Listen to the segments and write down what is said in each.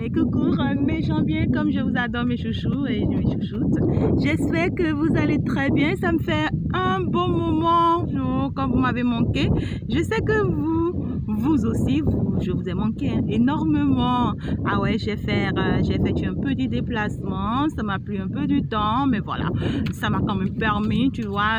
Allez, coucou mes gens bien, comme je vous adore mes chouchous et mes chouchoutes. J'espère que vous allez très bien. Ça me fait un bon moment quand vous m'avez manqué. Je sais que vous aussi, je vous ai manqué énormément. Ah ouais, j'ai fait un petit déplacement. Ça m'a pris un peu du temps, mais voilà, ça m'a quand même permis, tu vois,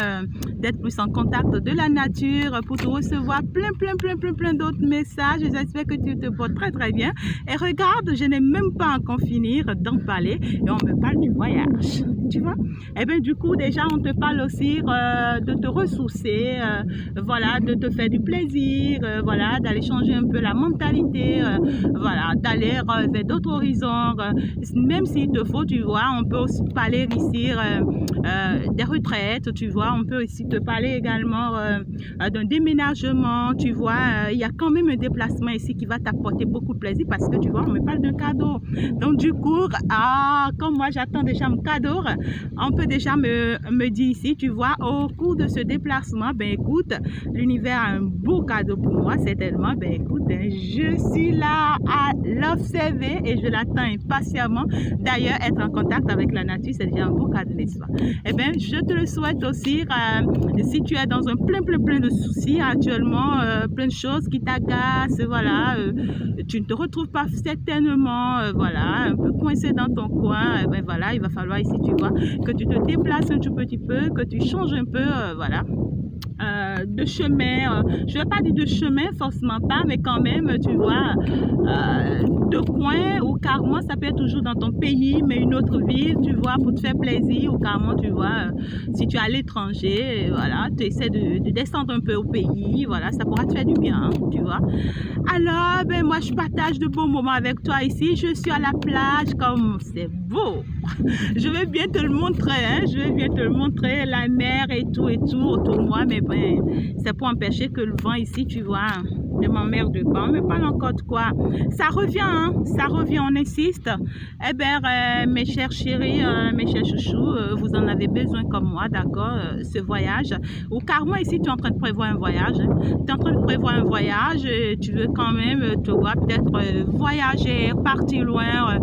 d'être plus en contact de la nature pour te recevoir plein d'autres messages. J'espère que tu te portes très bien. Et regarde, je n'ai même pas encore fini d'en parler et on me parle du voyage, tu vois. Et bien du coup, déjà, on te parle aussi de te ressourcer, voilà, de te faire du plaisir, voilà, d'aller changer un peu la mentalité, voilà, d'aller vers d'autres horizons, même s'il te faut, tu vois. On peut aussi parler ici des retraites, tu vois. On peut aussi te parler également d'un déménagement, tu vois. Il y a quand même un déplacement ici qui va t'apporter beaucoup de plaisir parce que tu vois, on me parle d'un cadeau. Donc du coup, comme moi j'attends déjà mon cadeau, on peut déjà me dire ici, tu vois, au cours de ce déplacement, ben écoute, l'univers a un beau cadeau pour moi, certainement. Ben écoute, je suis là à l'observer et je l'attends impatiemment. D'ailleurs, être en contact avec la nature, c'est déjà un beau cadeau, n'est-ce pas? Eh bien, je te le souhaite aussi, si tu es dans un plein de soucis actuellement, plein de choses qui t'agacent, voilà, tu ne te retrouves pas certainement, voilà, un peu coincé dans ton coin, ben voilà, il va falloir ici, tu vois, que tu te déplaces un tout petit peu, que tu changes un peu, voilà. De chemin, je ne vais pas dire de chemin forcément pas, mais quand même, tu vois, de coin ou carrément, ça peut être toujours dans ton pays, mais une autre ville, tu vois, pour te faire plaisir, ou carrément, tu vois, si tu es à l'étranger, voilà, tu essaies de descendre un peu au pays, voilà, ça pourra te faire du bien, hein, tu vois. Alors, ben moi, je partage de beaux moments avec toi ici, je suis à la plage, comme c'est beau. Je vais bien te le montrer, hein, je vais bien te le montrer, la mer et tout autour de moi, mais ben, c'est pour empêcher que le vent ici, tu vois, ne m'emmerde pas. On me parle encore de quoi? Ça revient, hein, ça revient, on insiste. Eh bien, mes chers chéris, mes chers chouchous, vous en avez besoin comme moi, d'accord, ce voyage. Ou carrément ici, tu es en train de prévoir un voyage, hein. Tu es en train de prévoir un voyage, tu veux quand même, tu vois, peut-être voyager, partir loin,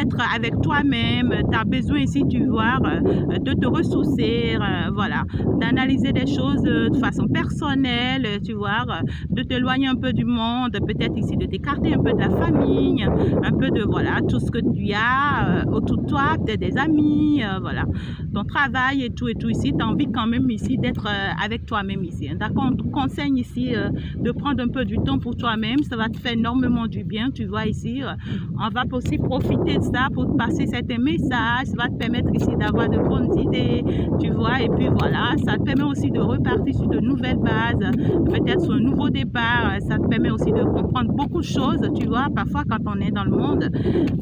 être avec toi-même. Tu as besoin ici, tu vois, de te ressourcer, voilà, d'analyser des choses de façon personnelle, tu vois, de t'éloigner un peu du monde, peut-être ici de t'écarter un peu de la famille, un peu de, voilà, tout ce que tu as autour de toi, peut-être des amis, voilà, ton travail et tout ici. Tu as envie quand même ici d'être avec toi-même ici, hein. D'accord, on te conseille ici de prendre un peu du temps pour toi-même, ça va te faire énormément du bien, tu vois ici. On va aussi profiter de ça pour te passer certains messages, ça va te permettre ici d'avoir de bonnes idées, tu vois, et puis voilà, ça te permet aussi de repartir sur de nouvelles bases, peut-être sur un nouveau départ. Ça te permet aussi de comprendre beaucoup de choses, tu vois. Parfois quand on est dans le monde,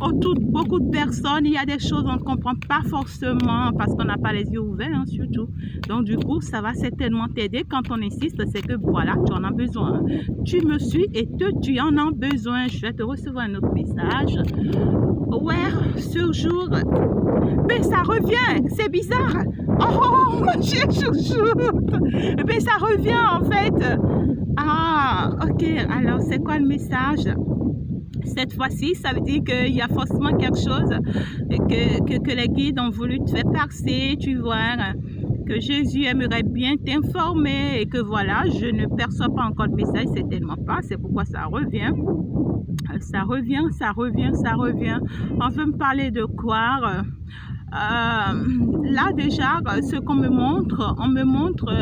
autour de beaucoup de personnes, il y a des choses on ne comprend pas forcément parce qu'on n'a pas les yeux ouverts, hein, surtout. Donc du coup, ça va certainement t'aider. Quand on insiste, c'est que voilà, tu en as besoin. Tu me suis et tu en as besoin. Je vais te recevoir un autre message. Ouais, ce jour, ben ça revient, c'est bizarre. Oh, mon cher chouchoute, ben ça revient en fait. Ah, ok, alors c'est quoi le message? Cette fois-ci, ça veut dire qu'il y a forcément quelque chose que les guides ont voulu te faire passer, tu vois, que Jésus aimerait bien t'informer et que voilà, je ne perçois pas encore de message, certainement pas, c'est pourquoi ça revient. Ça revient. On veut me parler de quoi? Là déjà, ce qu'on me montre, on me montre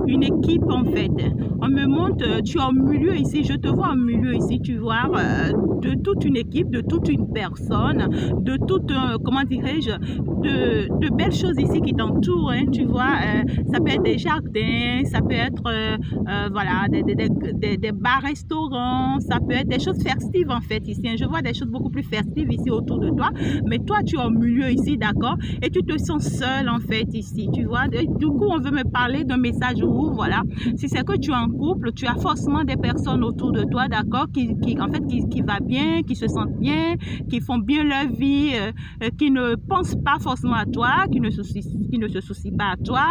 une équipe en fait. On me montre, tu es au milieu ici, je te vois au milieu ici, tu vois, de toute une équipe, de toute une personne, de toute, comment dirais-je, de belles choses ici qui t'entourent, hein, tu vois. Ça peut être des jardins, ça peut être, voilà, des bars-restaurants, ça peut être des choses festives en fait ici, hein. Je vois des choses beaucoup plus festives ici autour de toi, mais toi tu es au milieu ici, d'accord. Et tu te sens seul en fait ici, tu vois. Et du coup, on veut me parler d'un message où, voilà, si c'est que tu es en couple, tu as forcément des personnes autour de toi, d'accord, qui va bien, qui se sentent bien, qui font bien leur vie, qui ne pensent pas forcément à toi, qui ne se soucient pas à toi,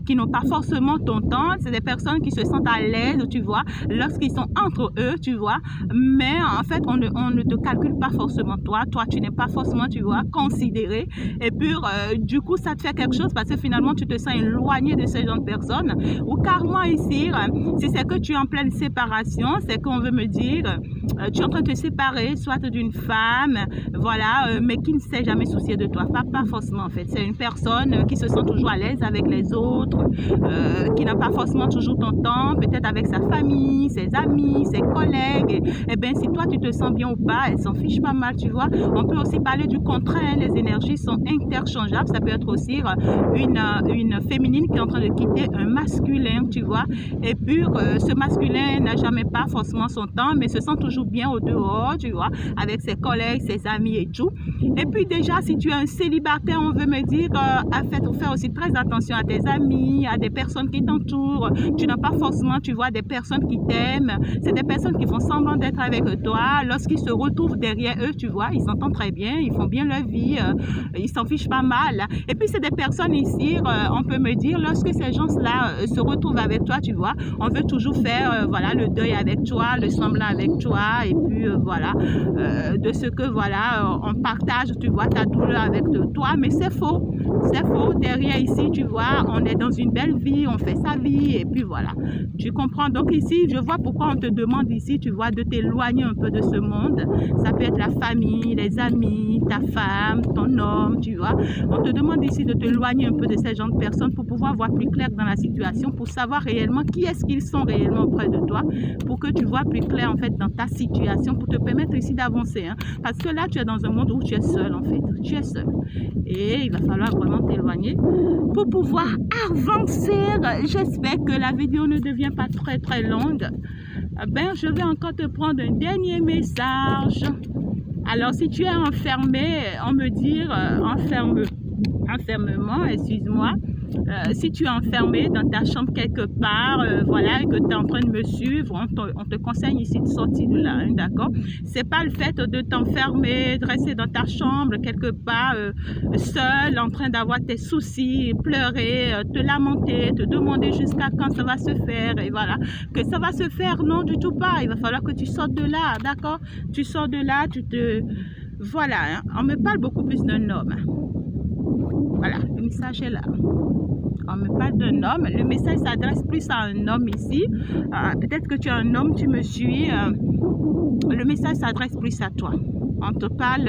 qui n'ont pas forcément ton temps. C'est des personnes qui se sentent à l'aise, tu vois, lorsqu'ils sont entre eux, tu vois. Mais en fait, on ne te calcule pas forcément toi. Toi, tu n'es pas forcément, tu vois, considéré. Et puis, du coup, ça te fait quelque chose parce que finalement, tu te sens éloigné de ces gens de personnes. Ou carrément ici, si c'est que tu es en pleine séparation, c'est qu'on veut me dire, tu es en train de te séparer, soit d'une femme, voilà, mais qui ne s'est jamais soucié de toi. Pas forcément, en fait. C'est une personne qui se sent toujours à l'aise avec les autres, qui n'a pas forcément toujours ton temps, peut-être avec sa famille, ses amis, ses collègues. Et bien, si toi, tu te sens bien ou pas, elle s'en fiche pas mal, tu vois. On peut aussi parler du contraire, hein. Les énergies sont interchangeables. Ça peut être aussi une féminine qui est en train de quitter un masculin, tu vois. Et puis, ce masculin n'a jamais pas forcément son temps, mais se sent toujours bien au dehors, tu vois, avec ses collègues, ses amis et tout. Et puis déjà, si tu es un célibataire, on veut me dire, faire aussi très attention à tes amis, à des personnes qui t'entourent. Tu n'as pas forcément, tu vois, des personnes qui t'aiment. C'est des personnes qui font semblant d'être avec toi. Lorsqu'ils se retrouvent derrière eux, tu vois, ils s'entendent très bien, ils font bien leur vie, ils s'en fichent pas mal. Et puis, c'est des personnes ici, on peut me dire, lorsque ces gens-là se retrouvent avec toi, tu vois, on veut toujours faire, voilà, le deuil avec toi, le semblant avec toi, et puis, voilà, de ce que, voilà, on partage, tu vois, ta douleur avec toi, mais c'est faux. C'est faux. Derrière ici, tu vois, on est dans une belle vie, on fait sa vie, et puis voilà. Tu comprends? Donc ici, je vois pourquoi on te demande ici, tu vois, de t'éloigner un peu de ce monde. Ça peut être la famille, les amis, ta femme, ton homme, tu vois. On te demande ici de t'éloigner un peu de ces gens de personnes pour pouvoir voir plus clair dans la situation, pour savoir réellement qui est-ce qu'ils sont réellement auprès de toi, pour que tu vois plus clair en fait dans ta situation, pour te permettre ici d'avancer. Hein. Parce que là, tu es dans un monde où tu es seul en fait. Tu es seul. Et il va falloir vraiment t'éloigner pour pouvoir avancer. J'espère que la vidéo ne devient pas très longue. Ben, je vais encore te prendre un dernier message. Alors, si tu es enfermé, on me dit enfermement, excuse-moi. Si tu es enfermé dans ta chambre quelque part, voilà, et que tu es en train de me suivre, on te conseille ici de sortir de là, hein, d'accord? C'est pas le fait de t'enfermer, de rester dans ta chambre quelque part, seul, en train d'avoir tes soucis, pleurer, te lamenter, te demander jusqu'à quand ça va se faire, et voilà. Que ça va se faire, non, du tout pas. Il va falloir que tu sortes de là, d'accord? Tu sors de là, Voilà, hein, on me parle beaucoup plus d'un homme. Voilà, le message est là. On me parle d'un homme. Le message s'adresse plus à un homme ici. Peut-être que tu es un homme, tu me suis. Le message s'adresse plus à toi. On te parle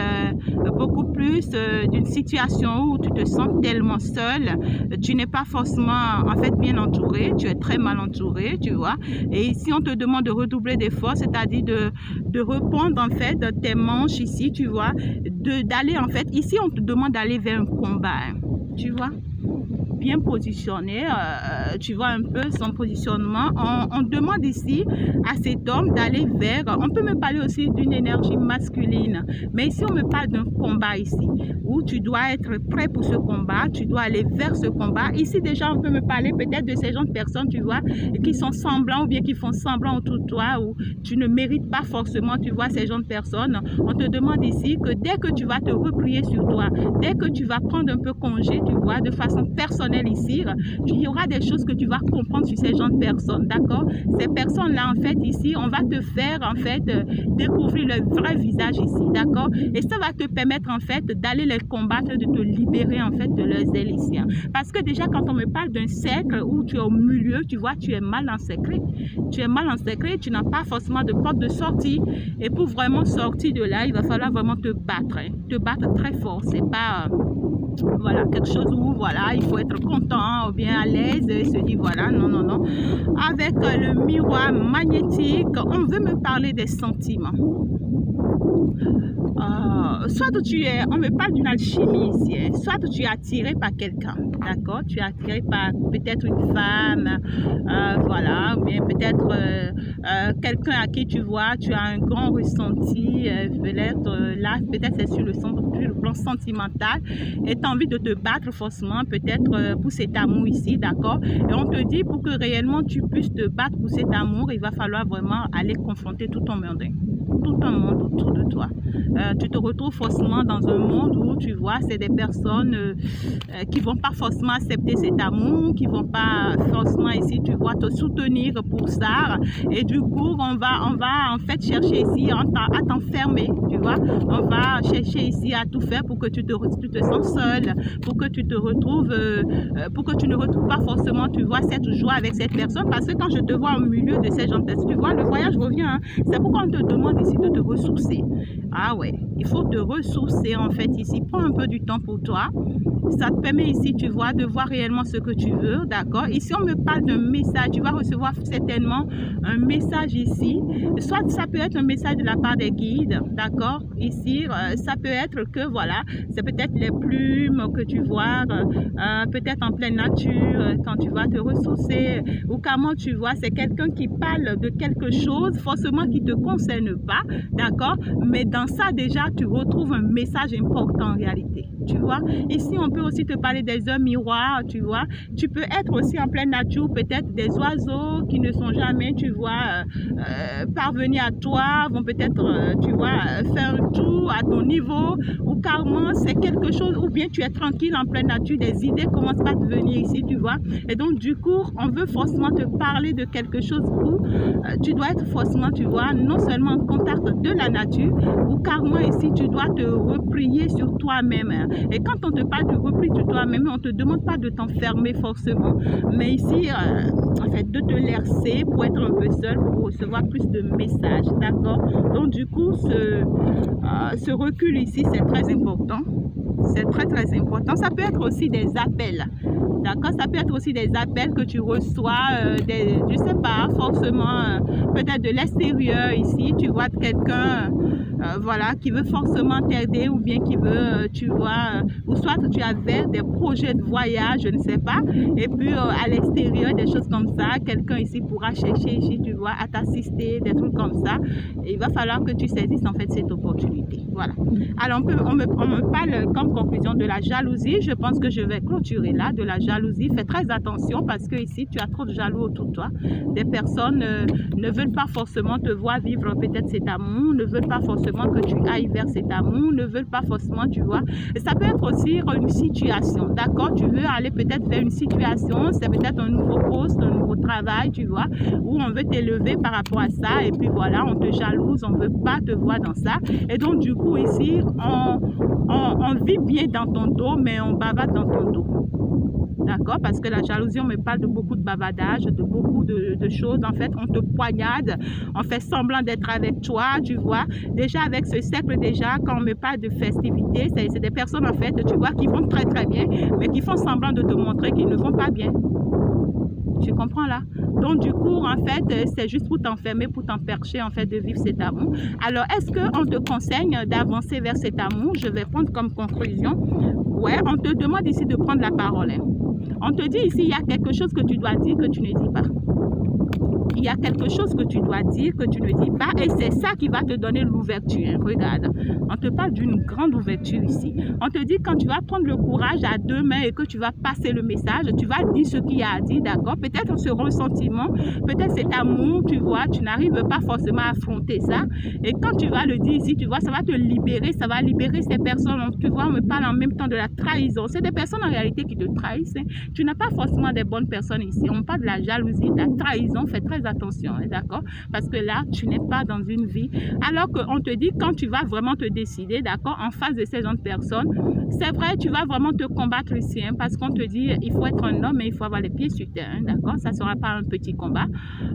beaucoup plus d'une situation où tu te sens tellement seul. Tu n'es pas forcément en fait bien entouré. Tu es très mal entouré, tu vois. Et ici, on te demande de redoubler d'efforts, c'est-à-dire de répondre en fait tes manches ici, tu vois. D'aller en fait, ici, on te demande d'aller vers un combat, hein, tu vois. Bien positionné, tu vois un peu son positionnement. On demande ici à cet homme d'aller vers, on peut me parler aussi d'une énergie masculine, mais ici on me parle d'un combat ici, où tu dois être prêt pour ce combat, tu dois aller vers ce combat. Ici déjà on peut me parler peut-être de ces gens de personnes, tu vois, qui sont semblants ou bien qui font semblant autour de toi, ou tu ne mérites pas forcément, tu vois, ces gens de personnes. On te demande ici que dès que tu vas te replier sur toi, dès que tu vas prendre un peu congé, tu vois, de façon personnelle ici, il y aura des choses que tu vas comprendre sur ces gens de personnes, d'accord? Ces personnes-là, en fait, ici, on va te faire, en fait, découvrir leur vrai visage ici, d'accord? Et ça va te permettre, en fait, d'aller les combattre, de te libérer, en fait, de leurs ailes ici. Hein. Parce que déjà, quand on me parle d'un cercle où tu es au milieu, tu vois, tu es mal encerclé. Tu es mal encerclé, tu n'as pas forcément de porte de sortie. Et pour vraiment sortir de là, il va falloir vraiment te battre, hein, te battre très fort. C'est pas... voilà, quelque chose où, voilà, il faut être content ou bien à l'aise et se dire, voilà, non. Avec le miroir magnétique, on veut me parler des sentiments. Soit on me parle d'une alchimie ici, hein. Soit tu es attiré par quelqu'un, d'accord? Tu es attiré par peut-être une femme, voilà, ou bien peut-être quelqu'un à qui tu vois, tu as un grand ressenti, peut-être là, peut-être c'est sur le centre, plan sentimental et tu as envie de te battre forcément peut-être pour cet amour ici, d'accord? Et on te dit pour que réellement tu puisses te battre pour cet amour, il va falloir vraiment aller confronter tout ton monde autour de toi. Tu te retrouves forcément dans un monde où tu vois, c'est des personnes qui vont pas forcément accepter cet amour, qui vont pas forcément ici, tu vois, te soutenir pour ça. Et du coup, on va en fait chercher ici à t'enfermer, tu vois. On va chercher ici à tout faire pour que tu te sens seul, pour que tu te retrouves, pour que tu ne retrouves pas forcément, tu vois, cette joie avec cette personne. Parce que quand je te vois au milieu de ces gens, tu vois, le voyage revient. Hein. C'est pourquoi on te demande ici de te ressourcer. Ah ouais, il faut te ressourcer en fait ici. Prends un peu du temps pour toi. Ça te permet ici, tu vois, de voir réellement ce que tu veux, d'accord? Ici, on me parle d'un message. Tu vas recevoir certainement un message ici. Soit ça peut être un message de la part des guides, d'accord? Ici, ça peut être que, voilà, c'est peut-être les plumes que tu vois, peut-être en pleine nature, quand tu vas te ressourcer, ou comment tu vois, c'est quelqu'un qui parle de quelque chose, forcément qui ne te concerne pas, d'accord? Mais dans ça, déjà, tu retrouves un message important en réalité, tu vois? Ici, on peut aussi te parler des heures miroirs, tu vois. Tu peux être aussi en pleine nature, peut-être des oiseaux qui ne sont jamais, tu vois, parvenir à toi, vont peut-être, tu vois, faire un tour à ton niveau, ou carrément c'est quelque chose, ou bien tu es tranquille en pleine nature, des idées commencent pas à te venir ici, tu vois. Et donc, du coup, on veut forcément te parler de quelque chose où tu dois être forcément, tu vois, non seulement en contact de la nature, ou carrément ici, tu dois te replier sur toi-même. Hein. Et quand on te parle de repli sur toi-même, on ne te demande pas de t'enfermer forcément, mais ici, en fait, de te laisser pour être un peu seul, pour recevoir plus de messages, d'accord? Donc, du coup, ce recul ici, c'est très important. C'est très, très important. Ça peut être aussi des appels. D'accord, ça peut être aussi des appels que tu reçois, je sais pas, forcément, peut-être de l'extérieur ici, tu vois quelqu'un, voilà, qui veut forcément t'aider ou bien qui veut, tu vois, ou soit tu avais des projets de voyage, je ne sais pas, et puis à l'extérieur, des choses comme ça, quelqu'un ici pourra chercher ici, tu vois, à t'assister, des trucs comme ça, et il va falloir que tu saisisses en fait cette opportunité, voilà. Alors on me parle comme conclusion de la jalousie, je pense que je vais clôturer là, de la jalousie. Fais très attention parce que ici tu as trop de jaloux autour de toi. Des personnes ne veulent pas forcément te voir vivre peut-être cet amour, ne veulent pas forcément que tu ailles vers cet amour, ne veulent pas forcément, tu vois. Et ça peut être aussi une situation, d'accord? Tu veux aller peut-être vers une situation, c'est peut-être un nouveau poste, un nouveau travail, tu vois, où on veut t'élever par rapport à ça et puis voilà, on te jalouse, on ne veut pas te voir dans ça. Et donc du coup ici, on vit bien dans ton dos, mais on bavarde dans ton dos. D'accord? Parce que la jalousie, on me parle de beaucoup de bavardage, de beaucoup de choses. En fait, on te poignarde, on fait semblant d'être avec toi, tu vois. Déjà, avec ce cercle, déjà, quand on me parle de festivités, c'est des personnes, en fait, tu vois, qui vont très, très bien, mais qui font semblant de te montrer qu'ils ne vont pas bien. Tu comprends là? Donc, du coup, en fait, c'est juste pour t'enfermer, pour t'empêcher, en fait, de vivre cet amour. Alors, est-ce qu'on te conseille d'avancer vers cet amour? Je vais prendre comme conclusion. Ouais, on te demande ici de prendre la parole. Hein. On te dit ici, il y a quelque chose que tu dois dire que tu ne dis pas. Il y a quelque chose que tu dois dire que tu ne dis pas et c'est ça qui va te donner l'ouverture. Hein. Regarde, on te parle d'une grande ouverture ici. On te dit quand tu vas prendre le courage à deux mains et que tu vas passer le message, tu vas dire ce qu'il y a à dire, d'accord? Peut-être ce ressentiment, peut-être cet amour, tu vois, tu n'arrives pas forcément à affronter ça. Et quand tu vas le dire ici, tu vois, ça va te libérer, ça va libérer ces personnes. Tu vois, on me parle en même temps de la trahison. C'est des personnes en réalité qui te trahissent. Hein. Tu n'as pas forcément des bonnes personnes ici. On parle de la jalousie, de la trahison. Fais très attention, hein, d'accord? Parce que là, tu n'es pas dans une vie. Alors qu'on te dit, quand tu vas vraiment te décider, d'accord, en face de ces gens de personnes, c'est vrai, tu vas vraiment te combattre ici, hein, parce qu'on te dit, il faut être un homme et il faut avoir les pieds sur terre, hein, d'accord? Ça ne sera pas un petit combat.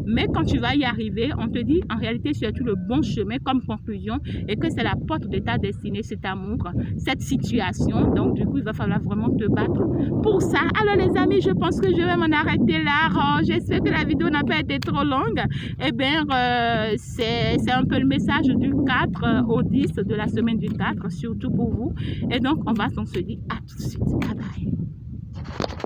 Mais quand tu vas y arriver, on te dit, en réalité, tu as tout le bon chemin comme conclusion et que c'est la porte de ta destinée, cet amour, cette situation. Donc, du coup, il va falloir vraiment te battre pour ça. Alors, les amis, je pense que je vais m'en arrêter là. Oh, j'espère que la vidéo n'a pas été trop longue. Eh bien, c'est un peu le message du 4 au 10 de la semaine du 4, surtout pour vous. Et donc, on se dit à tout de suite. Bye bye.